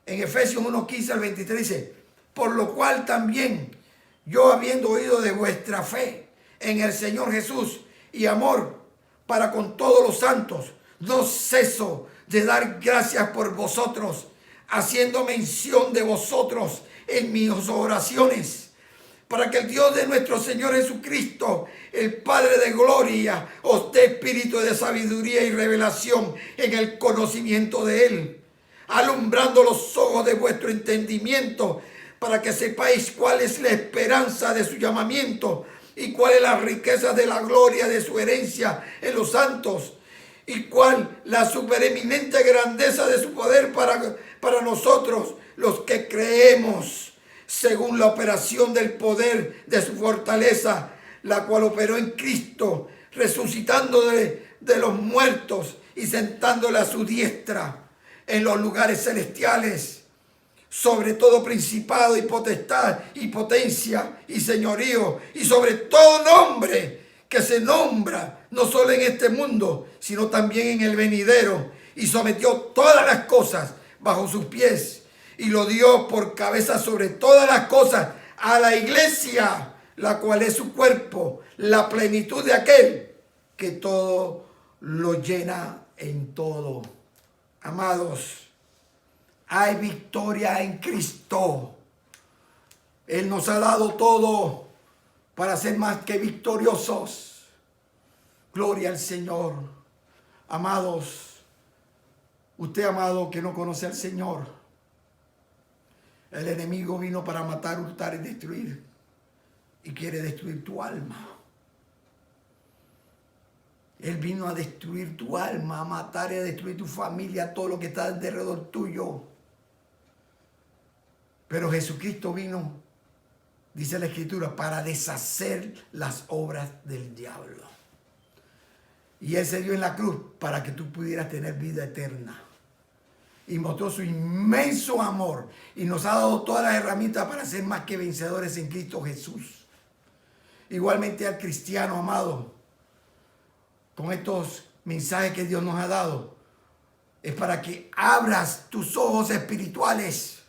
En Efesios 1:15 al 23 dice: por lo cual también yo, habiendo oído de vuestra fe en el Señor Jesús y amor para con todos los santos, no ceso de dar gracias por vosotros, haciendo mención de vosotros en mis oraciones, para que el Dios de nuestro Señor Jesucristo, el Padre de gloria, os dé espíritu de sabiduría y revelación en el conocimiento de Él, alumbrando los ojos de vuestro entendimiento, para que sepáis cuál es la esperanza de su llamamiento y cuál es la riqueza de la gloria de su herencia en los santos, y cuál la supereminente grandeza de su poder para nosotros los que creemos, según la operación del poder de su fortaleza, la cual operó en Cristo, resucitándole de los muertos y sentándole a su diestra en los lugares celestiales, sobre todo principado y potestad y potencia y señorío, y sobre todo nombre que se nombra no solo en este mundo, sino también en el venidero, y sometió todas las cosas bajo sus pies, y lo dio por cabeza sobre todas las cosas a la iglesia, la cual es su cuerpo, la plenitud de aquel que todo lo llena en todo. Amados, hay victoria en Cristo. Él nos ha dado todo para ser más que victoriosos. Gloria al Señor. Amados, usted, amado, que no conoce al Señor, el enemigo vino para matar, hurtar y destruir, y quiere destruir tu alma. Él vino a destruir tu alma, a matar y a destruir tu familia, todo lo que está alrededor tuyo. Pero Jesucristo vino, dice la Escritura, para deshacer las obras del diablo. Y Él se dio en la cruz para que tú pudieras tener vida eterna. Y mostró su inmenso amor y nos ha dado todas las herramientas para ser más que vencedores en Cristo Jesús. Igualmente al cristiano amado, con estos mensajes que Dios nos ha dado, es para que abras tus ojos espirituales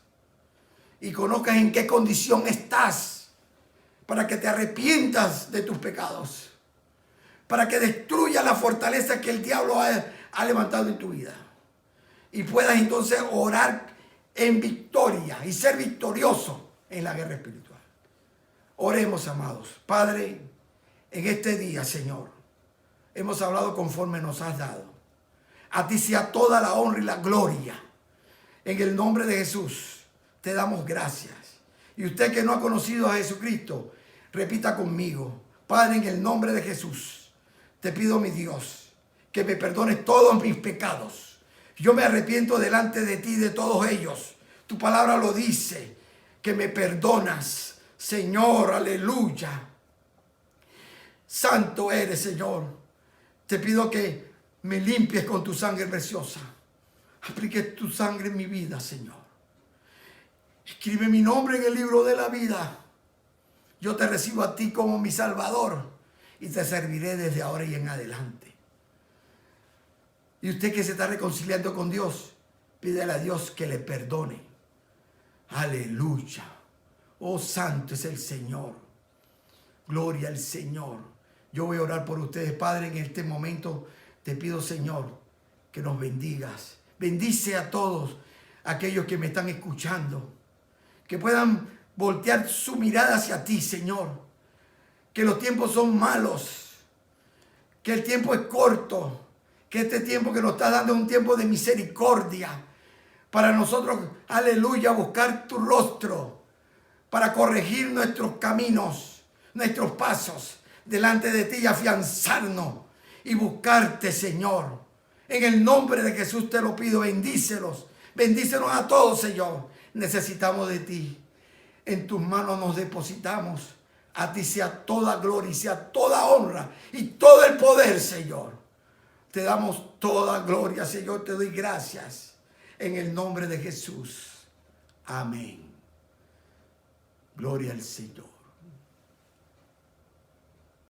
y conozcas en qué condición estás, para que te arrepientas de tus pecados, para que destruyas la fortaleza que el diablo ha levantado en tu vida y puedas entonces orar en victoria y ser victorioso en la guerra espiritual. Oremos, amados. Padre, en este día, Señor, hemos hablado conforme nos has dado. A ti sea toda la honra y la gloria. En el nombre de Jesús te damos gracias. Y usted que no ha conocido a Jesucristo, repita conmigo. Padre, en el nombre de Jesús, te pido, mi Dios, que me perdones todos mis pecados. Yo me arrepiento delante de ti de todos ellos. Tu palabra lo dice, que me perdonas, Señor, aleluya. Santo eres, Señor. Te pido que me limpies con tu sangre preciosa. Apliques tu sangre en mi vida, Señor. Escribe mi nombre en el libro de la vida. Yo te recibo a ti como mi Salvador y te serviré desde ahora y en adelante. Y usted que se está reconciliando con Dios, pídele a Dios que le perdone. Aleluya. Oh, santo es el Señor. Gloria al Señor. Yo voy a orar por ustedes, Padre. En este momento te pido, Señor, que nos bendigas. Bendice a todos aquellos que me están escuchando. Que puedan voltear su mirada hacia ti, Señor. Que los tiempos son malos. Que el tiempo es corto. Que este tiempo que nos está dando es un tiempo de misericordia. Para nosotros, aleluya, buscar tu rostro. Para corregir nuestros caminos, nuestros pasos delante de ti y afianzarnos y buscarte, Señor. En el nombre de Jesús te lo pido, bendícelos. Bendícenos a todos, Señor. Necesitamos de ti. En tus manos nos depositamos. A ti sea toda gloria y sea toda honra y todo el poder, Señor. Te damos toda gloria, Señor. Te doy gracias. En el nombre de Jesús. Amén. Gloria al Señor.